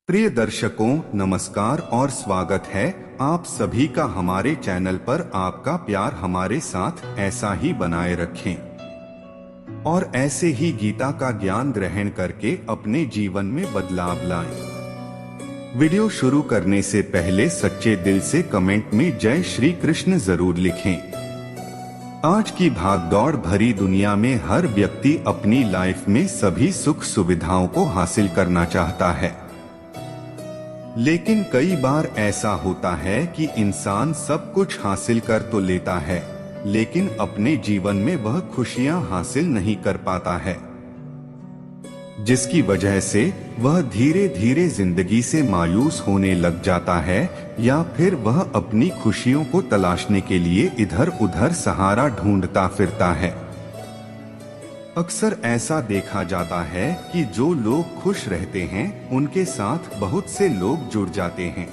प्रिय दर्शकों, नमस्कार और स्वागत है आप सभी का हमारे चैनल पर। आपका प्यार हमारे साथ ऐसा ही बनाए रखें और ऐसे ही गीता का ज्ञान ग्रहण करके अपने जीवन में बदलाव लाएं। वीडियो शुरू करने से पहले सच्चे दिल से कमेंट में जय श्री कृष्ण जरूर लिखें। आज की भागदौड़ भरी दुनिया में हर व्यक्ति अपनी लाइफ में सभी सुख सुविधाओं को हासिल करना चाहता है, लेकिन कई बार ऐसा होता है कि इंसान सब कुछ हासिल कर तो लेता है, लेकिन अपने जीवन में वह खुशियां हासिल नहीं कर पाता है, जिसकी वजह से वह धीरे धीरे जिंदगी से मायूस होने लग जाता है, या फिर वह अपनी खुशियों को तलाशने के लिए इधर उधर सहारा ढूंढता फिरता है। अक्सर ऐसा देखा जाता है कि जो लोग खुश रहते हैं उनके साथ बहुत से लोग जुड़ जाते हैं,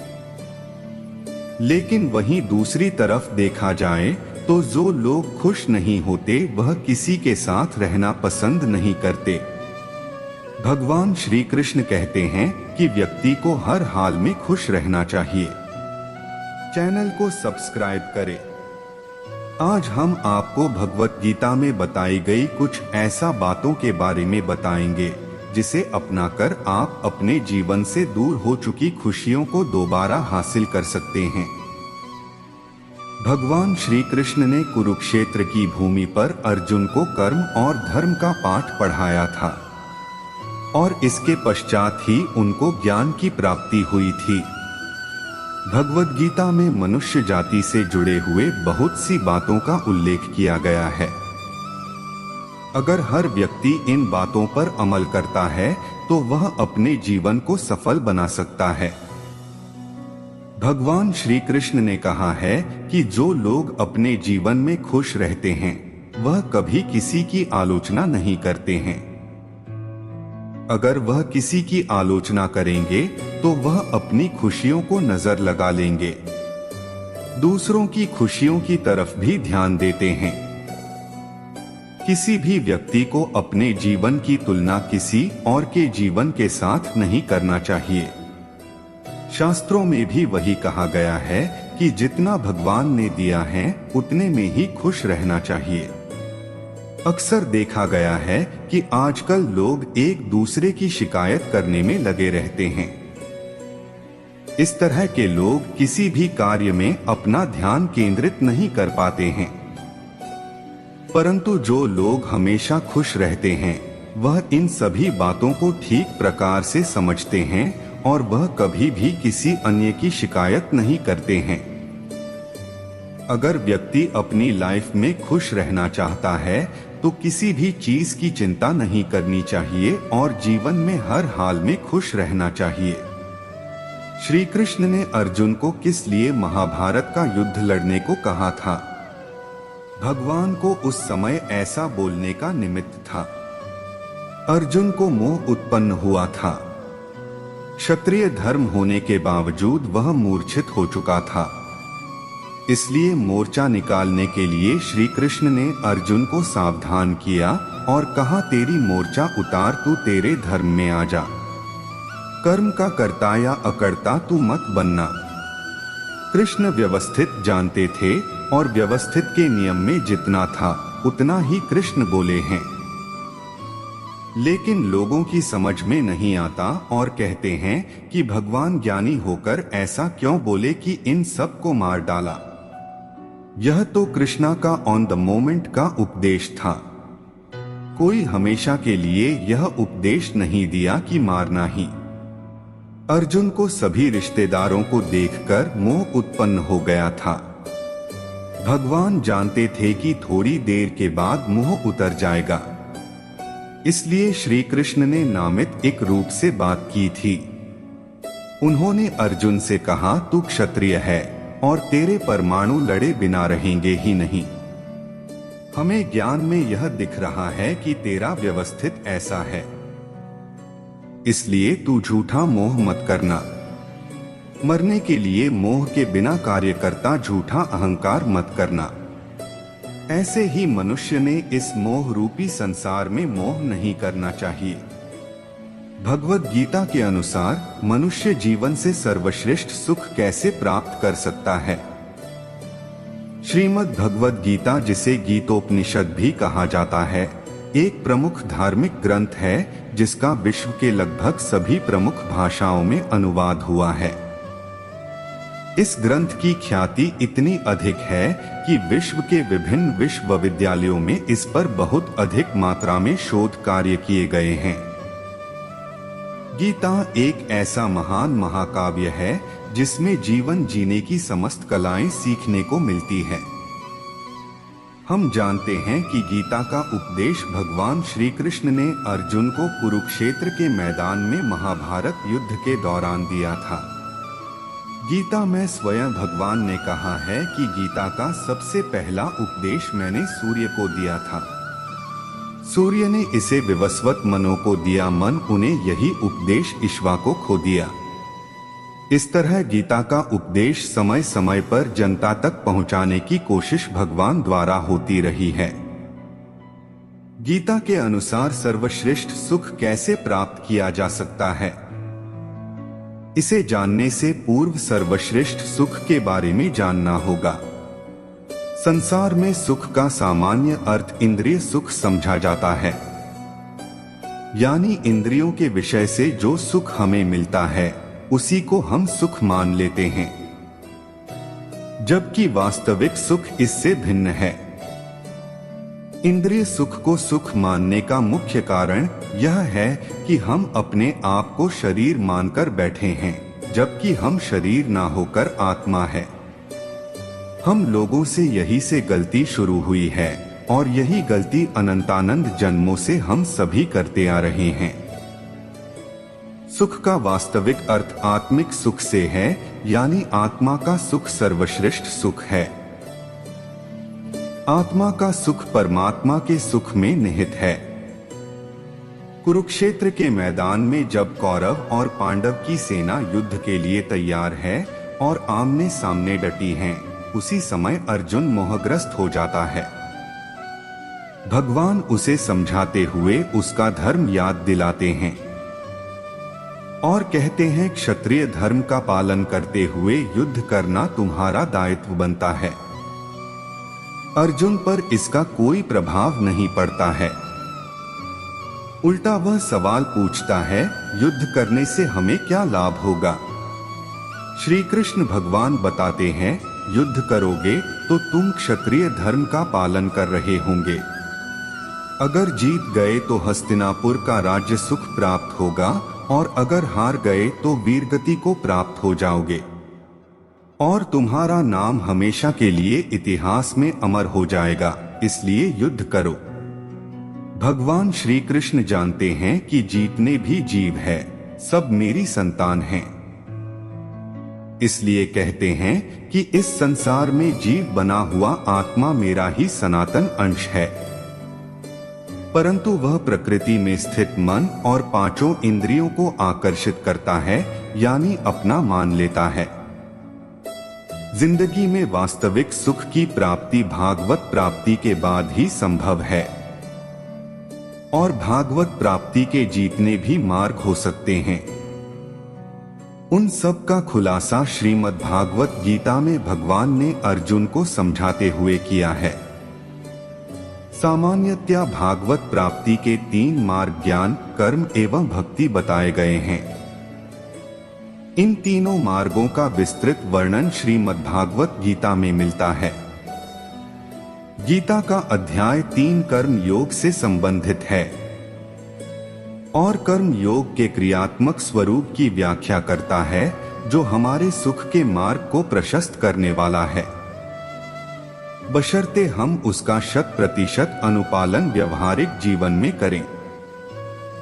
लेकिन वहीं दूसरी तरफ देखा जाए तो जो लोग खुश नहीं होते वह किसी के साथ रहना पसंद नहीं करते। भगवान श्री कृष्ण कहते हैं कि व्यक्ति को हर हाल में खुश रहना चाहिए। चैनल को सब्सक्राइब करें। आज हम आपको भगवत गीता में बताई गई कुछ ऐसा बातों के बारे में बताएंगे जिसे अपनाकर आप अपने जीवन से दूर हो चुकी खुशियों को दोबारा हासिल कर सकते हैं। भगवान श्री कृष्ण ने कुरुक्षेत्र की भूमि पर अर्जुन को कर्म और धर्म का पाठ पढ़ाया था और इसके पश्चात ही उनको ज्ञान की प्राप्ति हुई थी। भगवद गीता में मनुष्य जाति से जुड़े हुए बहुत सी बातों का उल्लेख किया गया है। अगर हर व्यक्ति इन बातों पर अमल करता है तो वह अपने जीवन को सफल बना सकता है। भगवान श्री कृष्ण ने कहा है कि जो लोग अपने जीवन में खुश रहते हैं वह कभी किसी की आलोचना नहीं करते हैं। अगर वह किसी की आलोचना करेंगे तो वह अपनी खुशियों को नजर लगा लेंगे, दूसरों की खुशियों की तरफ भी ध्यान देते हैं। किसी भी व्यक्ति को अपने जीवन की तुलना किसी और के जीवन के साथ नहीं करना चाहिए। शास्त्रों में भी वही कहा गया है कि जितना भगवान ने दिया है उतने में ही खुश रहना चाहिए। अक्सर देखा गया है कि आजकल लोग एक दूसरे की शिकायत करने में लगे रहते हैं। इस तरह के लोग किसी भी कार्य में अपना ध्यान केंद्रित नहीं कर पाते हैं, परंतु जो लोग हमेशा खुश रहते हैं वह इन सभी बातों को ठीक प्रकार से समझते हैं और वह कभी भी किसी अन्य की शिकायत नहीं करते हैं। अगर व्यक्ति अपनी लाइफ में खुश रहना चाहता है तो किसी भी चीज की चिंता नहीं करनी चाहिए और जीवन में हर हाल में खुश रहना चाहिए। श्री कृष्ण ने अर्जुन को किस लिए महाभारत का युद्ध लड़ने को कहा था? भगवान को उस समय ऐसा बोलने का निमित्त था। अर्जुन को मोह उत्पन्न हुआ था। क्षत्रिय धर्म होने के बावजूद वह मूर्छित हो चुका था, इसलिए मोर्चा निकालने के लिए श्री कृष्ण ने अर्जुन को सावधान किया और कहा, तेरी मोर्चा उतार, तू तेरे धर्म में आ जा। कर्म का कर्ता या अकर्ता तू मत बनना। कृष्ण व्यवस्थित जानते थे और व्यवस्थित के नियम में जितना था उतना ही कृष्ण बोले हैं, लेकिन लोगों की समझ में नहीं आता और कहते हैं कि भगवान ज्ञानी होकर ऐसा क्यों बोले कि इन सब को मार डाला। यह तो कृष्णा का ऑन द मोमेंट का उपदेश था। कोई हमेशा के लिए यह उपदेश नहीं दिया कि मारना ही। अर्जुन को सभी रिश्तेदारों को देखकर मोह उत्पन्न हो गया था। भगवान जानते थे कि थोड़ी देर के बाद मोह उतर जाएगा, इसलिए श्री कृष्ण ने नामित एक रूप से बात की थी। उन्होंने अर्जुन से कहा, तू क्षत्रिय है और तेरे परमाणु लड़े बिना रहेंगे ही नहीं। हमें ज्ञान में यह दिख रहा है कि तेरा व्यवस्थित ऐसा है, इसलिए तू झूठा मोह मत करना। मरने के लिए मोह के बिना कार्य करता झूठा अहंकार मत करना। ऐसे ही मनुष्य ने इस मोह रूपी संसार में मोह नहीं करना चाहिए। भगवद गीता के अनुसार मनुष्य जीवन से सर्वश्रेष्ठ सुख कैसे प्राप्त कर सकता है। श्रीमद् भगवद गीता, जिसे गीतोपनिषद भी कहा जाता है, एक प्रमुख धार्मिक ग्रंथ है जिसका विश्व के लगभग सभी प्रमुख भाषाओं में अनुवाद हुआ है। इस ग्रंथ की ख्याति इतनी अधिक है कि विश्व के विभिन्न विश्वविद्यालयों में इस पर बहुत अधिक मात्रा में शोध कार्य किए गए हैं। गीता एक ऐसा महान महाकाव्य है जिसमें जीवन जीने की समस्त कलाएं सीखने को मिलती है। हम जानते हैं कि गीता का उपदेश भगवान श्री कृष्ण ने अर्जुन को कुरुक्षेत्र के मैदान में महाभारत युद्ध के दौरान दिया था। गीता में स्वयं भगवान ने कहा है कि गीता का सबसे पहला उपदेश मैंने सूर्य को दिया था। सूर्य ने इसे विवस्वत मनों को दिया, मन उन्हें यही उपदेश ईश्वा को दिया। इस तरह गीता का उपदेश समय समय पर जनता तक पहुंचाने की कोशिश भगवान द्वारा होती रही है। गीता के अनुसार सर्वश्रेष्ठ सुख कैसे प्राप्त किया जा सकता है? इसे जानने से पूर्व सर्वश्रेष्ठ सुख के बारे में जानना होगा। संसार में सुख का सामान्य अर्थ इंद्रिय सुख समझा जाता है, यानी इंद्रियों के विषय से जो सुख हमें मिलता है उसी को हम सुख मान लेते हैं, जबकि वास्तविक सुख इससे भिन्न है। इंद्रिय सुख को सुख मानने का मुख्य कारण यह है कि हम अपने आप को शरीर मानकर बैठे हैं, जबकि हम शरीर ना होकर आत्मा है। हम लोगों से यही से गलती शुरू हुई है और यही गलती अनंतानंद जन्मों से हम सभी करते आ रहे हैं। सुख का वास्तविक अर्थ आत्मिक सुख से है, यानी आत्मा का सुख सर्वश्रेष्ठ सुख है। आत्मा का सुख परमात्मा के सुख में निहित है। कुरुक्षेत्र के मैदान में जब कौरव और पांडव की सेना युद्ध के लिए तैयार है और आमने सामने डटी है, उसी समय अर्जुन मोहग्रस्त हो जाता है। भगवान उसे समझाते हुए उसका धर्म याद दिलाते हैं और कहते हैं, क्षत्रिय धर्म का पालन करते हुए युद्ध करना तुम्हारा दायित्व बनता है। अर्जुन पर इसका कोई प्रभाव नहीं पड़ता है। उल्टा वह सवाल पूछता है, युद्ध करने से हमें क्या लाभ होगा? श्री कृष्ण भगवान बताते हैं, युद्ध करोगे तो तुम क्षत्रिय धर्म का पालन कर रहे होंगे। अगर जीत गए तो हस्तिनापुर का राज्य सुख प्राप्त होगा और अगर हार गए तो वीरगति को प्राप्त हो जाओगे और तुम्हारा नाम हमेशा के लिए इतिहास में अमर हो जाएगा, इसलिए युद्ध करो। भगवान श्री कृष्ण जानते हैं कि जीतने भी जीव है, सब मेरी संतान हैं। इसलिए कहते हैं कि इस संसार में जीव बना हुआ आत्मा मेरा ही सनातन अंश है, परंतु वह प्रकृति में स्थित मन और पांचों इंद्रियों को आकर्षित करता है, यानी अपना मान लेता है। जिंदगी में वास्तविक सुख की प्राप्ति भागवत प्राप्ति के बाद ही संभव है और भागवत प्राप्ति के जीतने भी मार्ग हो सकते हैं। उन सब का खुलासा श्रीमद् भागवत गीता में भगवान ने अर्जुन को समझाते हुए किया है। सामान्यतया भागवत प्राप्ति के 3 मार्ग ज्ञान, कर्म एवं भक्ति बताए गए हैं। इन तीनों मार्गों का विस्तृत वर्णन श्रीमद् भागवत गीता में मिलता है। गीता का अध्याय 3 कर्म योग से संबंधित है और कर्म योग के क्रियात्मक स्वरूप की व्याख्या करता है, जो हमारे सुख के मार्ग को प्रशस्त करने वाला है, बशर्ते हम उसका 100% अनुपालन व्यवहारिक जीवन में करें।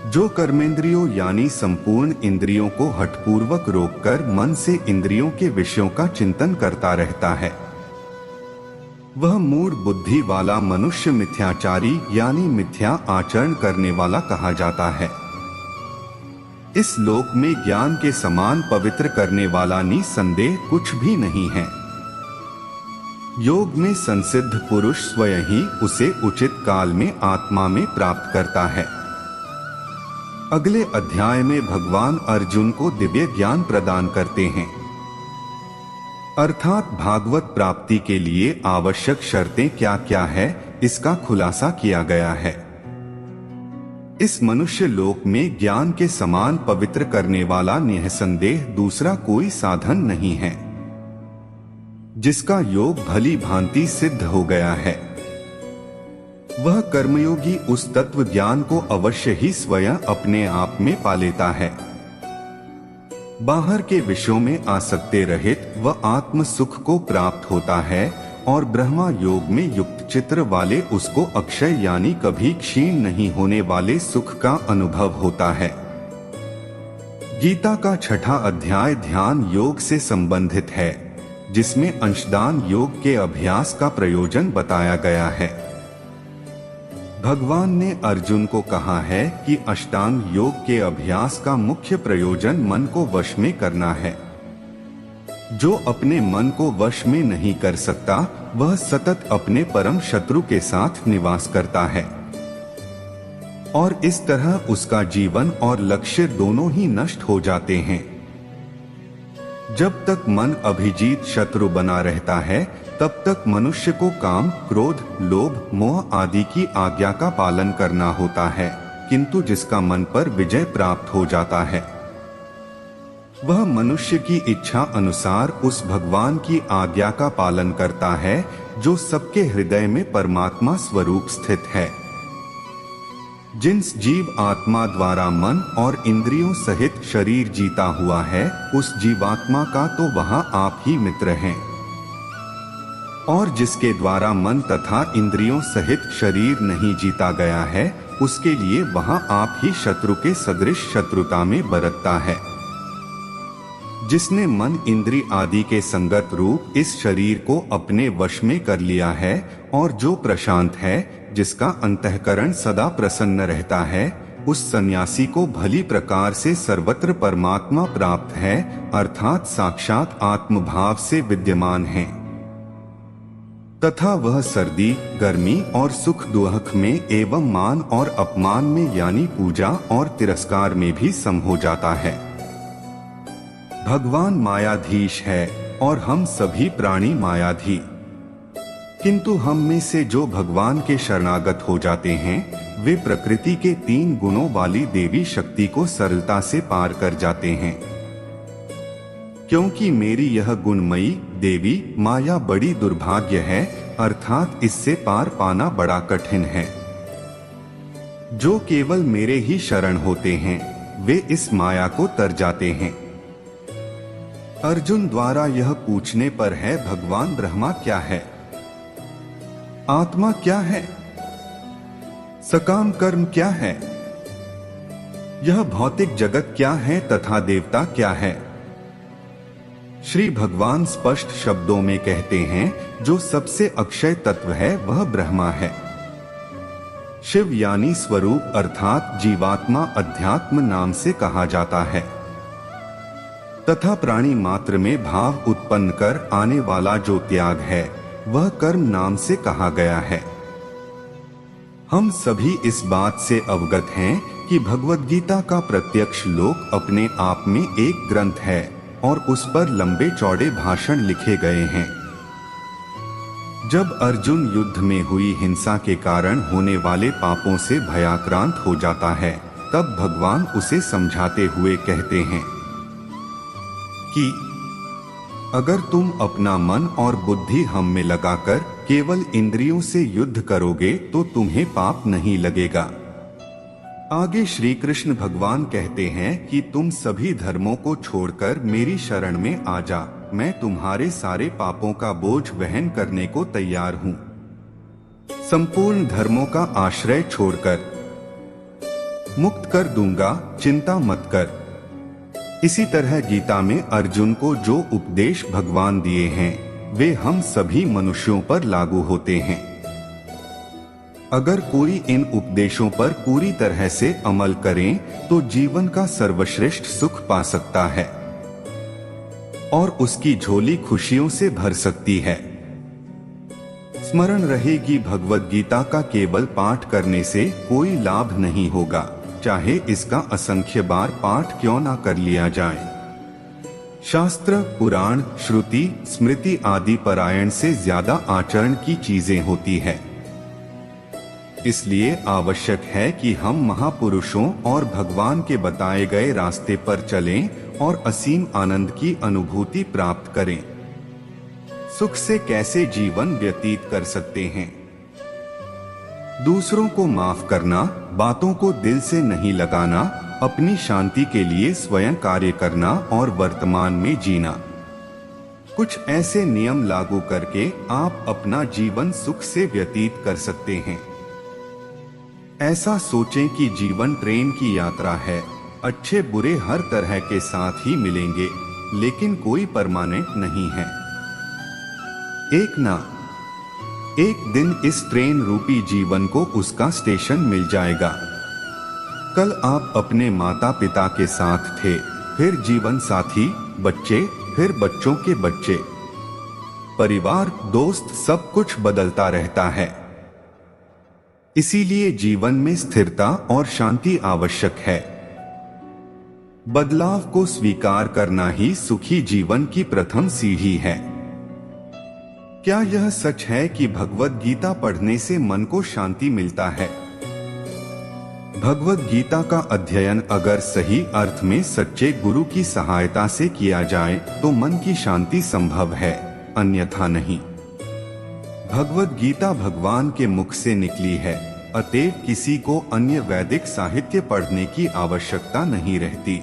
जो कर्मेंद्रियों यानी संपूर्ण इंद्रियों को हठपूर्वक रोककर मन से इंद्रियों के विषयों का चिंतन करता रहता है, वह मूढ़ बुद्धि वाला मनुष्य मिथ्याचारी यानी मिथ्या आचरण करने वाला कहा जाता है। इस लोक में ज्ञान के समान पवित्र करने वाला निसंदेह कुछ भी नहीं है। योग में संसिद्ध पुरुष स्वयं ही उसे उचित काल में आत्मा में प्राप्त करता है। अगले अध्याय में भगवान अर्जुन को दिव्य ज्ञान प्रदान करते हैं, अर्थात भागवत प्राप्ति के लिए आवश्यक शर्तें क्या क्या है, इसका खुलासा किया गया है। इस मनुष्य लोक में ज्ञान के समान पवित्र करने वाला निःसंदेह दूसरा कोई साधन नहीं है, जिसका योग भली भांति सिद्ध हो गया है। वह कर्मयोगी उस तत्व ज्ञान को अवश्य ही स्वयं अपने आप में पा लेता है। बाहर के विषयों में आसक्ति रहित वह आत्म सुख को प्राप्त होता है और ब्रह्मा योग में युक्त चित्र वाले उसको अक्षय यानी कभी क्षीण नहीं होने वाले सुख का अनुभव होता है। गीता का 6वां अध्याय ध्यान योग से संबंधित है, जिसमें अंशदान योग के अभ्यास का प्रयोजन बताया गया है। भगवान ने अर्जुन को कहा है कि अष्टांग योग के अभ्यास का मुख्य प्रयोजन मन को वश में करना है। जो अपने मन को वश में नहीं कर सकता, वह सतत अपने परम शत्रु के साथ निवास करता है और इस तरह उसका जीवन और लक्ष्य दोनों ही नष्ट हो जाते हैं। जब तक मन अभिजीत शत्रु बना रहता है, तब तक मनुष्य को काम, क्रोध, लोभ, मोह आदि की आज्ञा का पालन करना होता है, किंतु जिसका मन पर विजय प्राप्त हो जाता है, वह मनुष्य की इच्छा अनुसार उस भगवान की आज्ञा का पालन करता है, जो सबके हृदय में परमात्मा स्वरूप स्थित है। जिस जीव आत्मा द्वारा मन और इंद्रियों सहित शरीर जीता हुआ है, उस जीवात्मा का तो वहां आप ही मित्र हैं, और जिसके द्वारा मन तथा इंद्रियों सहित शरीर नहीं जीता गया है, उसके लिए वहां आप ही शत्रु के सदृश शत्रुता में बरतता है। जिसने मन, इंद्री आदि के संगत रूप इस शरीर को अपने वश में कर लिया है और जो प्रशांत है, जिसका अंतःकरण सदा प्रसन्न रहता है, उस सन्यासी को भली प्रकार से सर्वत्र परमात्मा प्राप्त है, अर्थात साक्षात आत्मभाव से विद्यमान है, तथा वह सर्दी, गर्मी और सुख दुख में एवं मान और अपमान में यानी पूजा और तिरस्कार में भी सम हो जाता है। भगवान मायाधीश है और हम सभी प्राणी मायाधी, किंतु हम में से जो भगवान के शरणागत हो जाते हैं, वे प्रकृति के 3 गुणों वाली देवी शक्ति को सरलता से पार कर जाते हैं। क्योंकि मेरी यह गुणमयी देवी माया बड़ी दुर्भाग्य है, अर्थात इससे पार पाना बड़ा कठिन है। जो केवल मेरे ही शरण होते हैं, वे इस माया को तर जाते हैं। अर्जुन द्वारा यह पूछने पर है, भगवान ब्रह्मा क्या है, आत्मा क्या है, सकाम कर्म क्या है, यह भौतिक जगत क्या है तथा देवता क्या है। श्री भगवान स्पष्ट शब्दों में कहते हैं, जो सबसे अक्षय तत्व है वह ब्रह्मा है। शिव यानी स्वरूप अर्थात जीवात्मा अध्यात्म नाम से कहा जाता है, तथा प्राणी मात्र में भाव उत्पन्न कर आने वाला जो त्याग है, वह कर्म नाम से कहा गया है। हम सभी इस बात से अवगत हैं कि भगवद गीता का प्रत्यक्ष लोक अपने आप में एक ग्रंथ है और उस पर लंबे चौड़े भाषण लिखे गए हैं। जब अर्जुन युद्ध में हुई हिंसा के कारण होने वाले पापों से भयाक्रांत हो जाता है, तब भगवान उसे समझाते हुए कहते हैं कि अगर तुम अपना मन और बुद्धि हम में लगाकर केवल इंद्रियों से युद्ध करोगे तो तुम्हें पाप नहीं लगेगा। आगे श्री कृष्ण भगवान कहते हैं कि तुम सभी धर्मों को छोड़कर मेरी शरण में आ जा, मैं तुम्हारे सारे पापों का बोझ वहन करने को तैयार हूँ। संपूर्ण धर्मों का आश्रय छोड़कर मुक्त कर दूंगा, चिंता मत कर। इसी तरह गीता में अर्जुन को जो उपदेश भगवान दिए हैं, वे हम सभी मनुष्यों पर लागू होते हैं। अगर कोई इन उपदेशों पर पूरी तरह से अमल करें तो जीवन का सर्वश्रेष्ठ सुख पा सकता है और उसकी झोली खुशियों से भर सकती है। स्मरण रहेगी, भगवद गीता का केवल पाठ करने से कोई लाभ नहीं होगा, चाहे इसका असंख्य बार पाठ क्यों ना कर लिया जाए। शास्त्र, पुराण, श्रुति, स्मृति आदि पारायण से ज्यादा आचरण की चीजें होती है। इसलिए आवश्यक है कि हम महापुरुषों और भगवान के बताए गए रास्ते पर चलें और असीम आनंद की अनुभूति प्राप्त करें। सुख से कैसे जीवन व्यतीत कर सकते हैं? दूसरों को माफ करना, बातों को दिल से नहीं लगाना, अपनी शांति के लिए स्वयं कार्य करना और वर्तमान में जीना। कुछ ऐसे नियम लागू करके आप अपना जीवन सुख से व्यतीत कर सकते हैं। ऐसा सोचें कि जीवन ट्रेन की यात्रा है, अच्छे बुरे हर तरह के साथ ही मिलेंगे, लेकिन कोई परमानेंट नहीं है। एक दिन इस ट्रेन रूपी जीवन को उसका स्टेशन मिल जाएगा। कल आप अपने माता पिता के साथ थे, फिर जीवन साथी, बच्चे, फिर बच्चों के बच्चे, परिवार, दोस्त, सब कुछ बदलता रहता है। इसीलिए जीवन में स्थिरता और शांति आवश्यक है। बदलाव को स्वीकार करना ही सुखी जीवन की प्रथम सीढ़ी है। क्या यह सच है कि भगवद गीता पढ़ने से मन को शांति मिलता है? भगवद गीता का अध्ययन अगर सही अर्थ में सच्चे गुरु की सहायता से किया जाए तो मन की शांति संभव है, अन्यथा नहीं। भगवद गीता भगवान के मुख से निकली है, अतएव किसी को अन्य वैदिक साहित्य पढ़ने की आवश्यकता नहीं रहती।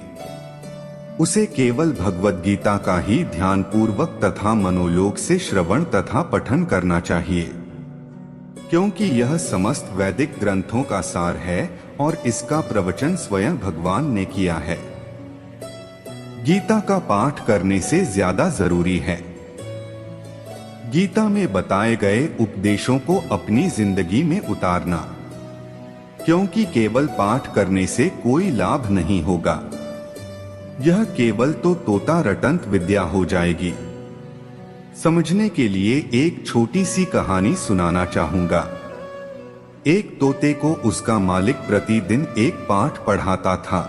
उसे केवल भगवद गीता का ही ध्यानपूर्वक तथा मनोयोग से श्रवण तथा पठन करना चाहिए, क्योंकि यह समस्त वैदिक ग्रंथों का सार है और इसका प्रवचन स्वयं भगवान ने किया है। गीता का पाठ करने से ज्यादा जरूरी है गीता में बताए गए उपदेशों को अपनी जिंदगी में उतारना, क्योंकि केवल पाठ करने से कोई लाभ नहीं होगा। यह केवल तो तोता रटंत विद्या हो जाएगी। समझने के लिए एक छोटी सी कहानी सुनाना चाहूंगा। एक तोते को उसका मालिक प्रतिदिन एक पाठ पढ़ाता था।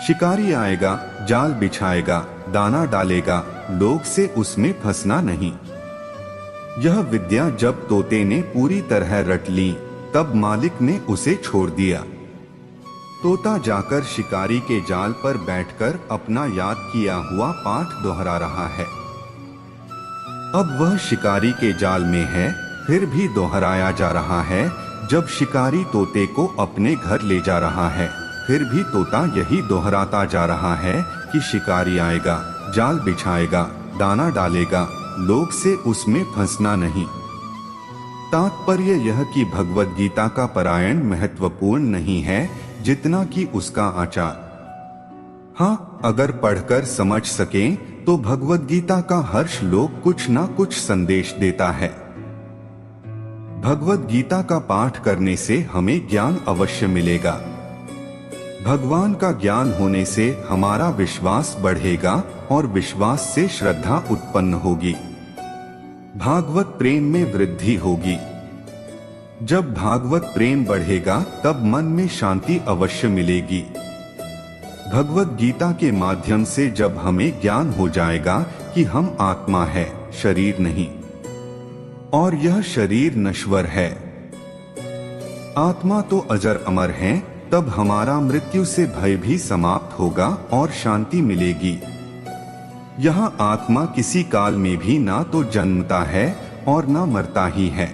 शिकारी आएगा, जाल बिछाएगा, दाना डालेगा, लोग से उसमें फंसना नहीं। यह विद्या जब तोते ने पूरी तरह रट ली, तब मालिक ने उसे छोड़ दिया। तोता जाकर शिकारी के जाल पर बैठकर अपना याद किया हुआ पाठ दोहरा रहा है। अब वह शिकारी के जाल में है, फिर भी दोहराया जा रहा है। जब शिकारी तोते को अपने घर ले जा रहा है, फिर भी तोता यही दोहराता जा रहा है कि शिकारी आएगा, जाल बिछाएगा, दाना डालेगा, लोग से उसमें फंसना नहीं। तात्पर्य यह कि भगवद गीता का पारायण महत्वपूर्ण नहीं है जितना कि उसका आचार। हाँ, अगर पढ़कर समझ सकें तो भगवद गीता का हर श्लोक कुछ ना कुछ संदेश देता है। भगवद गीता का पाठ करने से हमें ज्ञान अवश्य मिलेगा। भगवान का ज्ञान होने से हमारा विश्वास बढ़ेगा और विश्वास से श्रद्धा उत्पन्न होगी। भागवत प्रेम में वृद्धि होगी। जब भागवत प्रेम बढ़ेगा तब मन में शांति अवश्य मिलेगी। भगवद गीता के माध्यम से जब हमें ज्ञान हो जाएगा कि हम आत्मा है, शरीर नहीं, और यह शरीर नश्वर है, आत्मा तो अजर अमर है, तब हमारा मृत्यु से भय भी समाप्त होगा और शांति मिलेगी। यहाँ आत्मा किसी काल में भी ना तो जन्मता है और ना मरता ही है,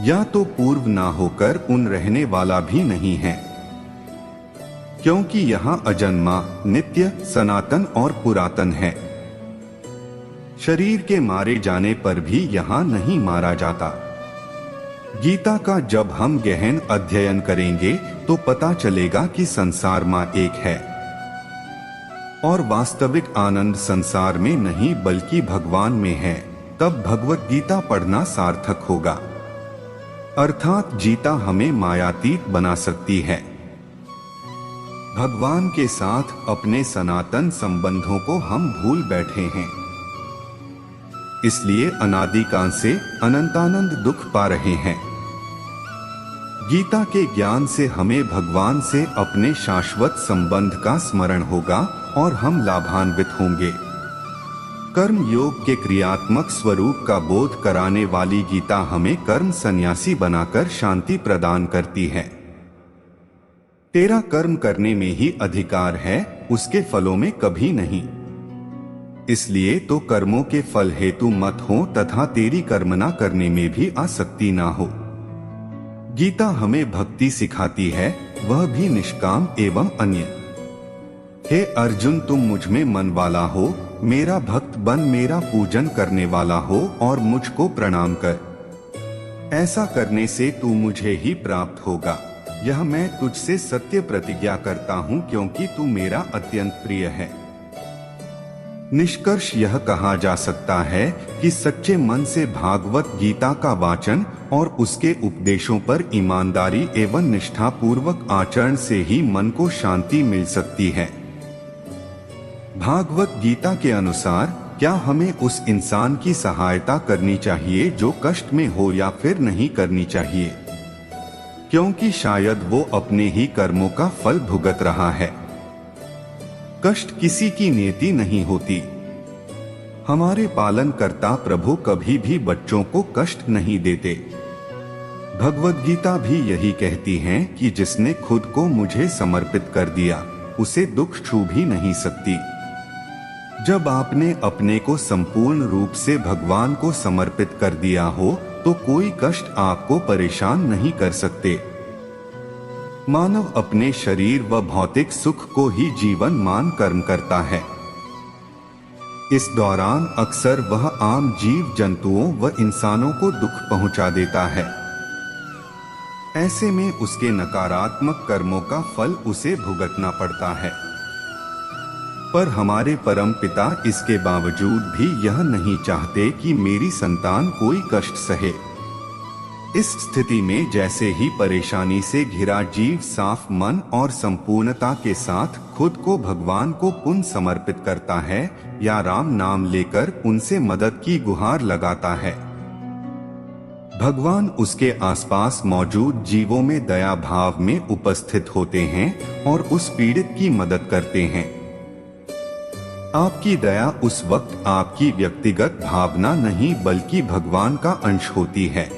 या तो पूर्व ना होकर उन रहने वाला भी नहीं है, क्योंकि यहाँ अजन्मा, नित्य, सनातन और पुरातन है। शरीर के मारे जाने पर भी यहाँ नहीं मारा जाता। गीता का जब हम गहन अध्ययन करेंगे तो पता चलेगा कि संसार माँ एक है और वास्तविक आनंद संसार में नहीं बल्कि भगवान में है। तब भगवत गीता पढ़ना सार्थक होगा, अर्थात गीता हमें मायातीत बना सकती है। भगवान के साथ अपने सनातन संबंधों को हम भूल बैठे हैं, इसलिए अनादिकाल से अनंतानंद दुख पा रहे हैं। गीता के ज्ञान से हमें भगवान से अपने शाश्वत संबंध का स्मरण होगा और हम लाभान्वित होंगे। कर्म योग के क्रियात्मक स्वरूप का बोध कराने वाली गीता हमें कर्म सन्यासी बनाकर शांति प्रदान करती है। तेरा कर्म करने में ही अधिकार है, उसके फलों में कभी नहीं। इसलिए तो कर्मों के फल हेतु मत हो तथा तेरी कर्म न करने में भी आसक्ति ना हो। गीता हमें भक्ति सिखाती है, वह भी निष्काम एवं अन्य। हे अर्जुन, तुम मुझ में मन वाला हो, मेरा भक्त बन, मेरा पूजन करने वाला हो और मुझको प्रणाम कर। ऐसा करने से तू मुझे ही प्राप्त होगा। यह मैं तुझसे सत्य प्रतिज्ञा करता हूँ, क्योंकि तू मेरा अत्यंत प्रिय है। निष्कर्ष यह कहा जा सकता है कि सच्चे मन से भागवत गीता का वाचन और उसके उपदेशों पर ईमानदारी एवं निष्ठा पूर्वक आचरण से ही मन को शांति मिल सकती है। भागवत गीता के अनुसार क्या हमें उस इंसान की सहायता करनी चाहिए जो कष्ट में हो या फिर नहीं करनी चाहिए, क्योंकि शायद वो अपने ही कर्मों का फल भुगत रहा है। कष्ट किसी की नियति नहीं होती। हमारे पालनकर्ता प्रभु कभी भी बच्चों को कष्ट नहीं देते। भगवद गीता भी यही कहती है कि जिसने खुद को मुझे समर्पित कर दिया, उसे दुख छू भी नहीं सकती। जब आपने अपने को संपूर्ण रूप से भगवान को समर्पित कर दिया हो, तो कोई कष्ट आपको परेशान नहीं कर सकते। मानव अपने शरीर व भौतिक सुख को ही जीवन मान कर्म करता है। इस दौरान अक्सर वह आम जीव जंतुओं व इंसानों को दुख पहुंचा देता है। ऐसे में उसके नकारात्मक कर्मों का फल उसे भुगतना पड़ता है। पर हमारे परम पिता इसके बावजूद भी यह नहीं चाहते कि मेरी संतान कोई कष्ट सहे। इस स्थिति में जैसे ही परेशानी से घिरा जीव साफ मन और संपूर्णता के साथ खुद को भगवान को पुनः समर्पित करता है या राम नाम लेकर उनसे मदद की गुहार लगाता है, भगवान उसके आसपास मौजूद जीवों में दया भाव में उपस्थित होते हैं और उस पीड़ित की मदद करते हैं। आपकी दया उस वक्त आपकी व्यक्तिगत भावना नहीं बल्कि भगवान का अंश होती है।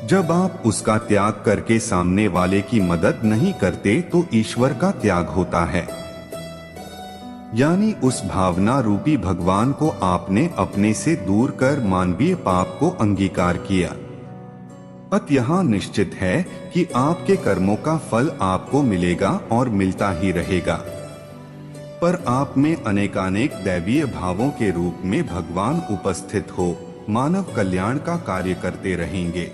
जब आप उसका त्याग करके सामने वाले की मदद नहीं करते तो ईश्वर का त्याग होता है। यानी उस भावना रूपी भगवान को आपने अपने से दूर कर मानवीय पाप को अंगीकार किया। अत यहाँ निश्चित है कि आपके कर्मों का फल आपको मिलेगा और मिलता ही रहेगा। पर आप में अनेकानेक दैवीय भावों के रूप में भगवान उपस्थित हो मानव कल्याण का कार्य करते रहेंगे।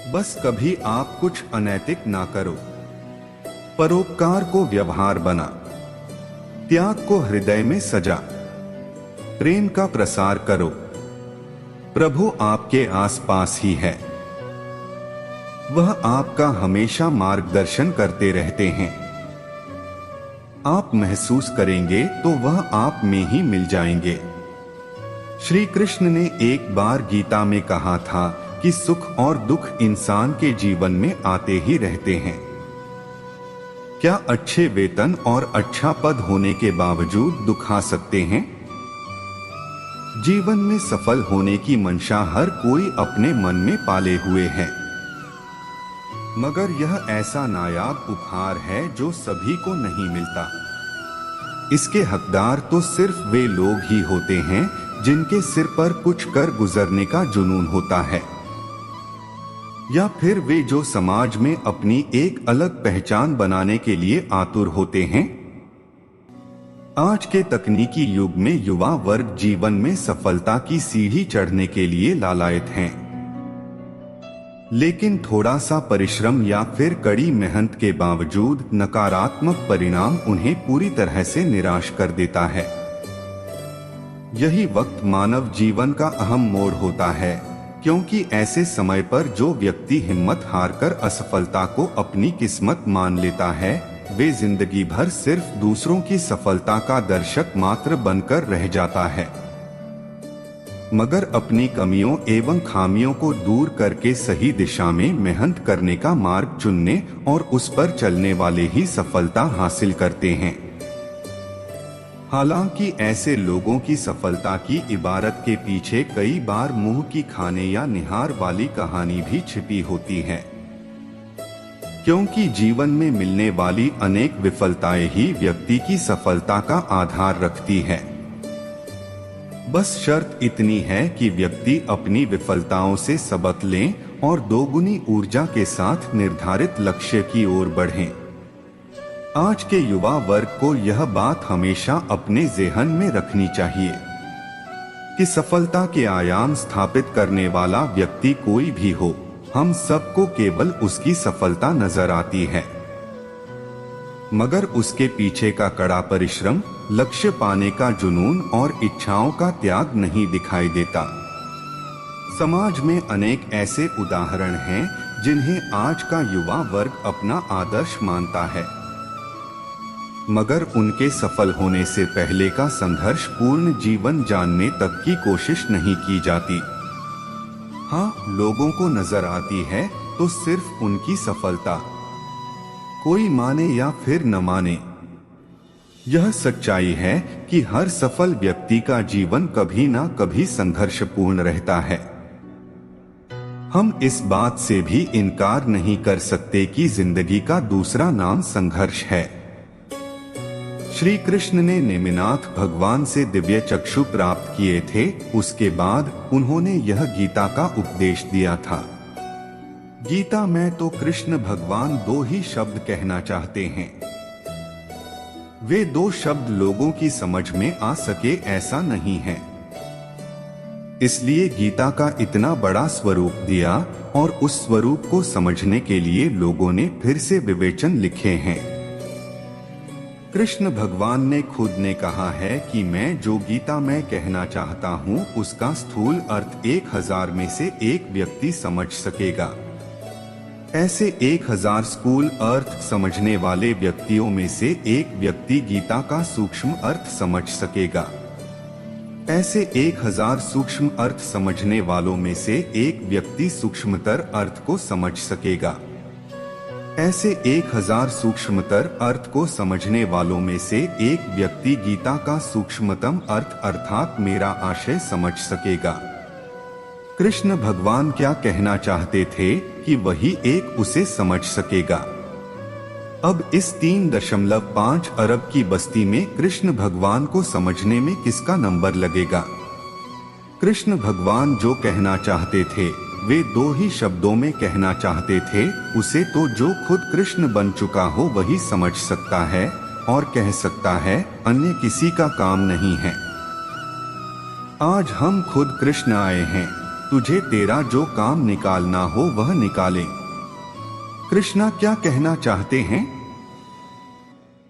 बस कभी आप कुछ अनैतिक ना करो। परोपकार को व्यवहार बना, त्याग को हृदय में सजा, प्रेम का प्रसार करो। प्रभु आपके आसपास ही है। वह आपका हमेशा मार्गदर्शन करते रहते हैं। आप महसूस करेंगे तो वह आप में ही मिल जाएंगे। श्री कृष्ण ने एक बार गीता में कहा था कि सुख और दुख इंसान के जीवन में आते ही रहते हैं। क्या अच्छे वेतन और अच्छा पद होने के बावजूद दुख आ सकते हैं? जीवन में सफल होने की मंशा हर कोई अपने मन में पाले हुए है, मगर यह ऐसा नायाब उपहार है जो सभी को नहीं मिलता। इसके हकदार तो सिर्फ वे लोग ही होते हैं जिनके सिर पर कुछ कर गुजरने का जुनून होता है, या फिर वे जो समाज में अपनी एक अलग पहचान बनाने के लिए आतुर होते हैं। आज के तकनीकी युग में युवा वर्ग जीवन में सफलता की सीढ़ी चढ़ने के लिए लालायित हैं, लेकिन थोड़ा सा परिश्रम या फिर कड़ी मेहनत के बावजूद नकारात्मक परिणाम उन्हें पूरी तरह से निराश कर देता है। यही वक्त मानव जीवन का अहम मोड़ होता है, क्योंकि ऐसे समय पर जो व्यक्ति हिम्मत हारकर असफलता को अपनी किस्मत मान लेता है, वे जिंदगी भर सिर्फ दूसरों की सफलता का दर्शक मात्र बनकर रह जाता है। मगर अपनी कमियों एवं खामियों को दूर करके सही दिशा में मेहनत करने का मार्ग चुनने और उस पर चलने वाले ही सफलता हासिल करते हैं। हालांकि ऐसे लोगों की सफलता की इबारत के पीछे कई बार मुंह की खाने या निहार वाली कहानी भी छिपी होती है, क्योंकि जीवन में मिलने वाली अनेक विफलताएं ही व्यक्ति की सफलता का आधार रखती है। बस शर्त इतनी है कि व्यक्ति अपनी विफलताओं से सबक लें और दोगुनी ऊर्जा के साथ निर्धारित लक्ष्य की ओर बढ़ें। आज के युवा वर्ग को यह बात हमेशा अपने ज़हन में रखनी चाहिए कि सफलता के आयाम स्थापित करने वाला व्यक्ति कोई भी हो, हम सबको केवल उसकी सफलता नजर आती है, मगर उसके पीछे का कड़ा परिश्रम, लक्ष्य पाने का जुनून और इच्छाओं का त्याग नहीं दिखाई देता। समाज में अनेक ऐसे उदाहरण हैं जिन्हें आज का युवा वर्ग अपना आदर्श मानता है, मगर उनके सफल होने से पहले का संघर्ष पूर्ण जीवन जानने तक की कोशिश नहीं की जाती। हाँ, लोगों को नजर आती है तो सिर्फ उनकी सफलता, कोई माने या फिर न माने। यह सच्चाई है कि हर सफल व्यक्ति का जीवन कभी ना कभी संघर्षपूर्ण रहता है। हम इस बात से भी इनकार नहीं कर सकते कि जिंदगी का दूसरा नाम संघर्ष है। श्री कृष्ण ने नेमिनाथ भगवान से दिव्य चक्षु प्राप्त किए थे, उसके बाद उन्होंने यह गीता का उपदेश दिया था। गीता में तो कृष्ण भगवान दो ही शब्द कहना चाहते हैं। वे दो शब्द लोगों की समझ में आ सके ऐसा नहीं है, इसलिए गीता का इतना बड़ा स्वरूप दिया और उस स्वरूप को समझने के लिए लोगों ने फिर से विवेचन लिखे हैं। कृष्ण भगवान ने खुद ने कहा है कि मैं जो गीता में कहना चाहता हूँ उसका स्थूल अर्थ 1000 में से एक व्यक्ति समझ सकेगा। ऐसे 1000 स्थूल अर्थ समझने वाले व्यक्तियों में से एक व्यक्ति गीता का सूक्ष्म अर्थ समझ सकेगा। ऐसे 1000 सूक्ष्म अर्थ समझने वालों में से एक व्यक्ति सूक्ष्मतर अर्थ को समझ सकेगा। ऐसे 1000 सूक्ष्मतर अर्थ को समझने वालों में से एक व्यक्ति गीता का सूक्ष्मतम अर्थ अर्थात मेरा आशय समझ सकेगा। कृष्ण भगवान क्या कहना चाहते थे कि वही एक उसे समझ सकेगा। अब इस 3.5 अरब की बस्ती में कृष्ण भगवान को समझने में किसका नंबर लगेगा। कृष्ण भगवान जो कहना चाहते थे वे दो ही शब्दों में कहना चाहते थे, उसे तो जो खुद कृष्ण बन चुका हो वही समझ सकता है और कह सकता है, अन्य किसी का काम नहीं है। आज हम खुद कृष्ण आए हैं, तुझे तेरा जो काम निकालना हो वह निकाले। कृष्णा क्या कहना चाहते हैं?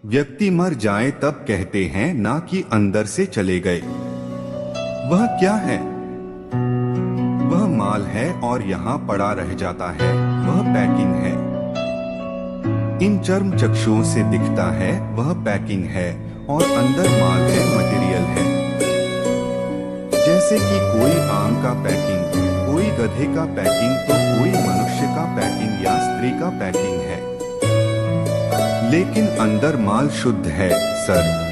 व्यक्ति मर जाए तब कहते हैं, ना कि अंदर से चले गए। वह क्या है? वह माल है और यहाँ पड़ा रह जाता है, वह पैकिंग है। इन चर्म चक्षुओं से दिखता है वह पैकिंग है और अंदर माल है, मटेरियल है। जैसे कि कोई आम का पैकिंग, कोई गधे का पैकिंग तो कोई मनुष्य का पैकिंग या स्त्री का पैकिंग है, लेकिन अंदर माल शुद्ध है सर।